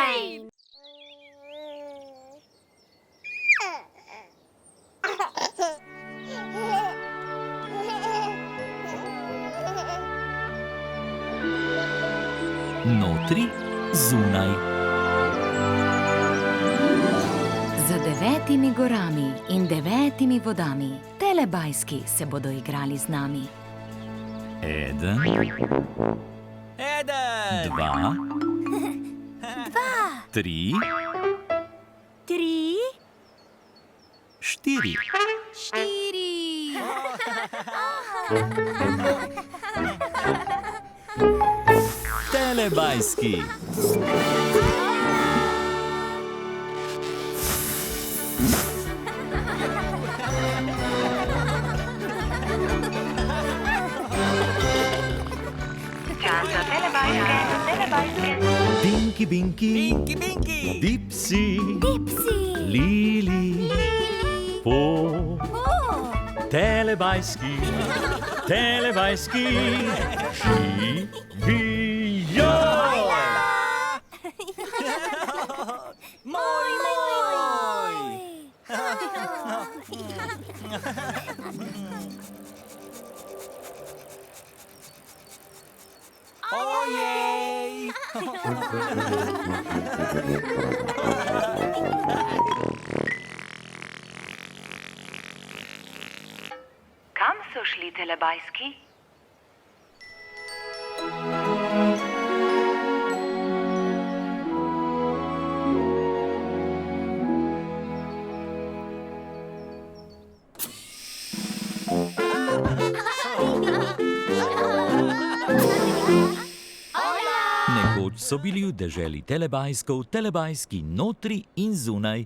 fajn! Notri, zunaj. Za 9 gorami in 9 vodami Telebajski se bodo igrali z nami. 1, 2, 3, 4. Telebajski. Binki, binki, dipsi, lili, po. Telebajski, telebajski, živijo! Moj! Ojej! Kam so šli Telebajski? Nekoč so bili v deželi Telebajskov, Telebajski, Notri in zunaj.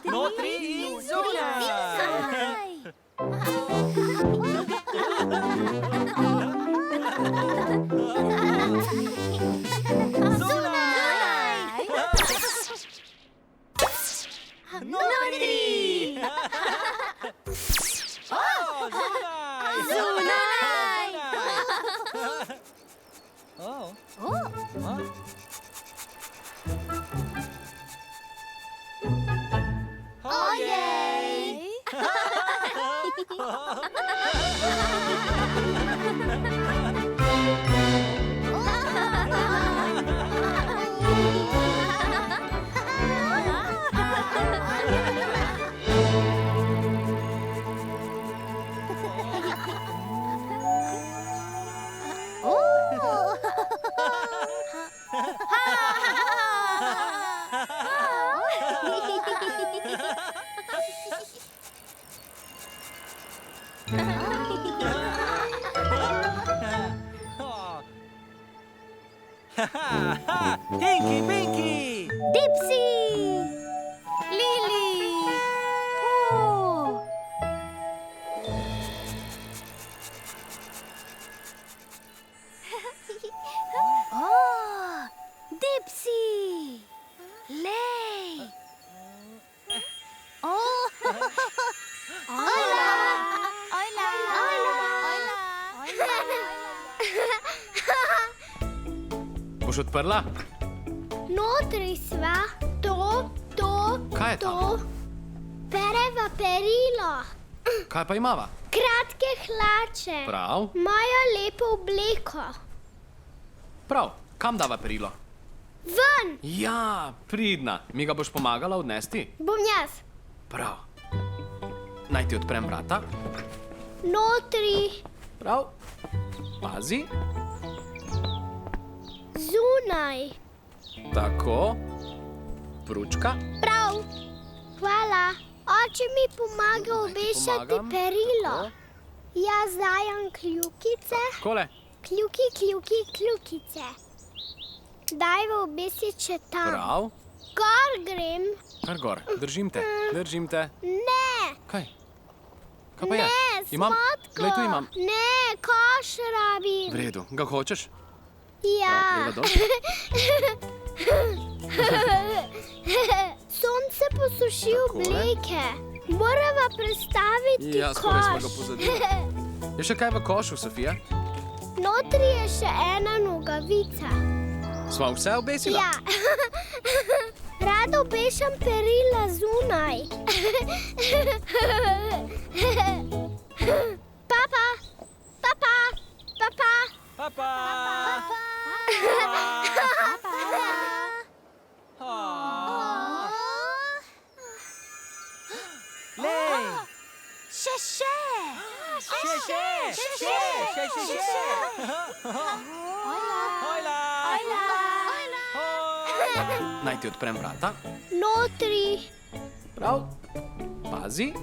Notri in zunaj! Zunaj! Notri! Zunaj! Ojej! Pinky, Pinky! Dipsi! Lili! Po! Dipsi! Lej! Boš odprla? Notri sva, Kaj je to? pereva perilo, Kaj pa imava? kratke hlače, Prav, mojo lepo obleko. prav. Kam dava perilo? Ven, Ja, pridna. Mi ga boš pomagala odnesti? bom jaz. Prav. Naj ti odprem vrata? Notri, Prav. Pazi. zunaj. Tako. Pručka. Prav. Hvala. Oče mi pomaga obešati pomagam. perilo. Tako. Jaz dajem kljukice, Kole. kljukice. Dajva obesiti še tam. Prav. Gor grem. Kar gor. Držim te. Ne, Kaj? Kaj pa je? ne, Imam. smotko. Glej, tu imam. Ne, koš rabim. V redu. Ga hočeš? Ja. Prav, Sonce posuši Takole. obleke. Morava prestaviti Ja, skoraj smo ga koš. pozabili. Je še kaj v košu, Sofija? Notri je še ena nogavica. Sva vse obesila? Ja. Rada obešam perila zunaj. Papa, papa, papa. Papa. Lej. Še. Hojla. Naj ti odprem vrata. Notri, Prav. Pazi,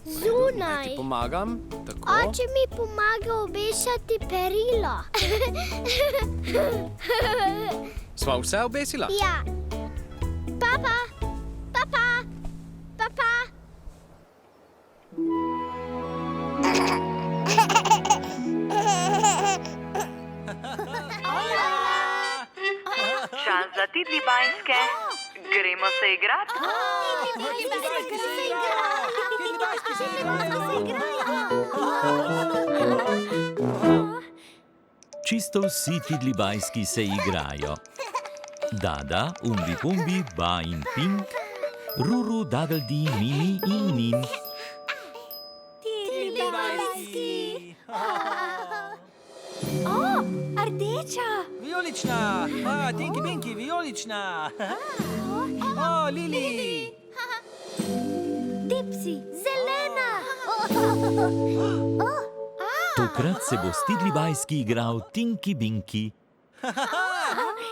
zunaj. pomagam. Tako. Oče mi pomaga obešati perilo. Sva vse obesila? Ja. Papa, papa, papa. Čas za Telebajske. Gremo se igrati. Čisto vsi Telebajski se igrajo. Dada, umbi pumbi, ba in pink, ruru, dagaldi, mimi in nin. Rdeča. Vijolična. Tinky Binky, vijolična. Lili. Dipsi, zelena. Tokrat se bo s Telebajski igral Tinky Binky.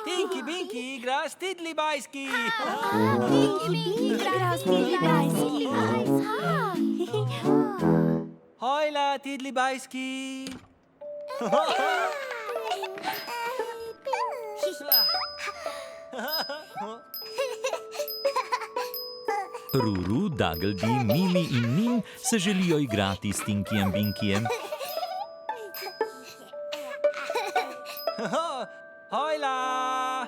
Tinky Binky igra s Telebajski. Hojla, Telebajski. Ruru, dagaldi, mimi in nin se želijo igrati s Tinkyjem Binkyjem. Hojla.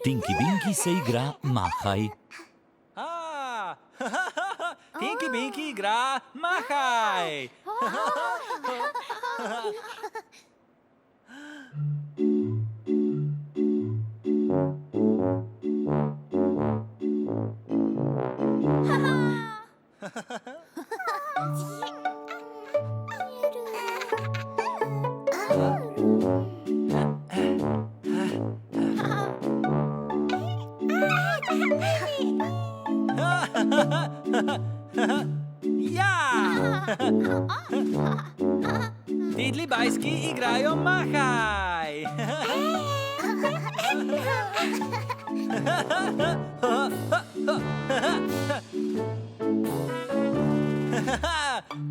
Tinky Binky se igra mahaj. Tinky Binky igra mahaj. Ja! Telebajski igrajo mahaj.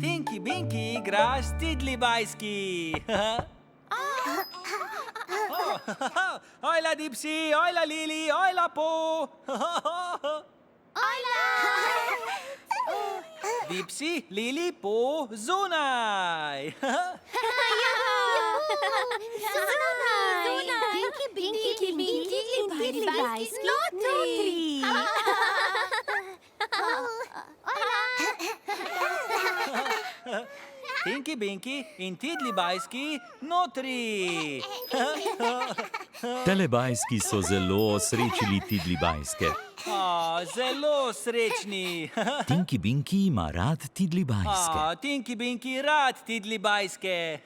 Tinky Binky igra s Telebajski. Hojla Dipsi, hojla Lili, hojla Po. Dipsi, Lili, Po, zunaj. Notri. Tinky Binky in Telebajski notri. Telebajski so zelo osrečili Telebajske. Zelo srečni. Tinky Binky ima rad Telebajske. Tinky Binky rad Telebajske.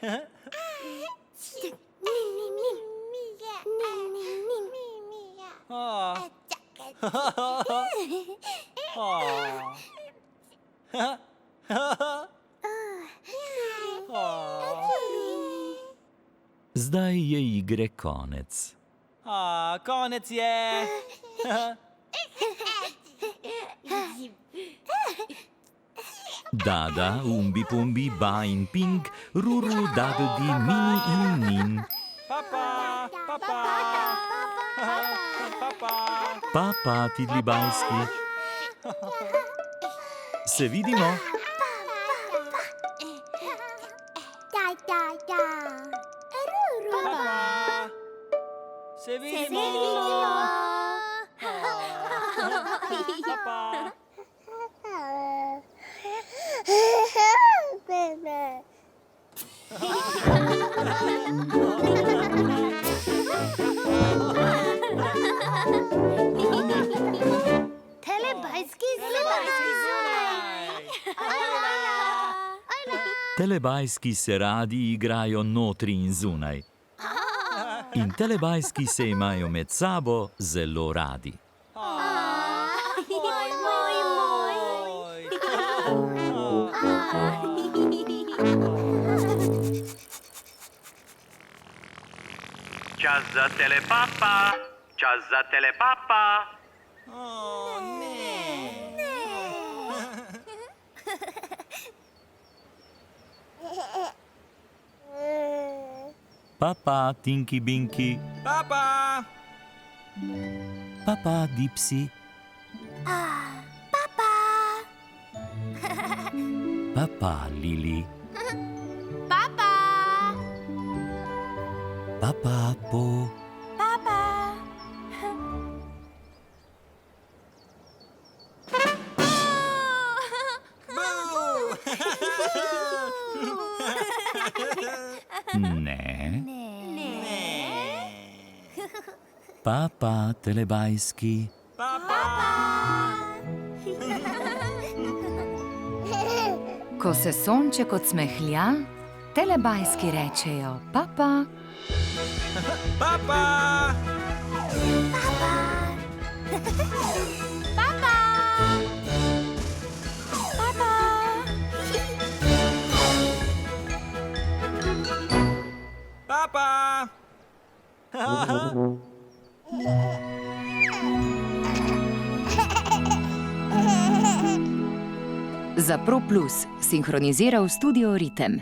Zdaj je igre konec. Konec je. Dada, umbi pumbi, ba in pink, ruru, dagaldi, mimi in nin. Papa, papa. Papa. Papa, Telebajski. Se vidimo? Papa. Se vidimo. Papa. Telebajski zunaj. Telebajski se radi igrajo notri in zunaj. In telebajski se imajo med sabo zelo radi. Čas za telepapa, čas za telepapa. O, ne. Papa, Tinky Binky. Papa! Papa, Dipsy. Papa, Lili. Papa, Po. Ne. Papa, telebajski. Ko se sonček odsmehlja, telebajski rečejo papa. Papa! Papa! Za Pro Plus sinhroniziral studio Ritem.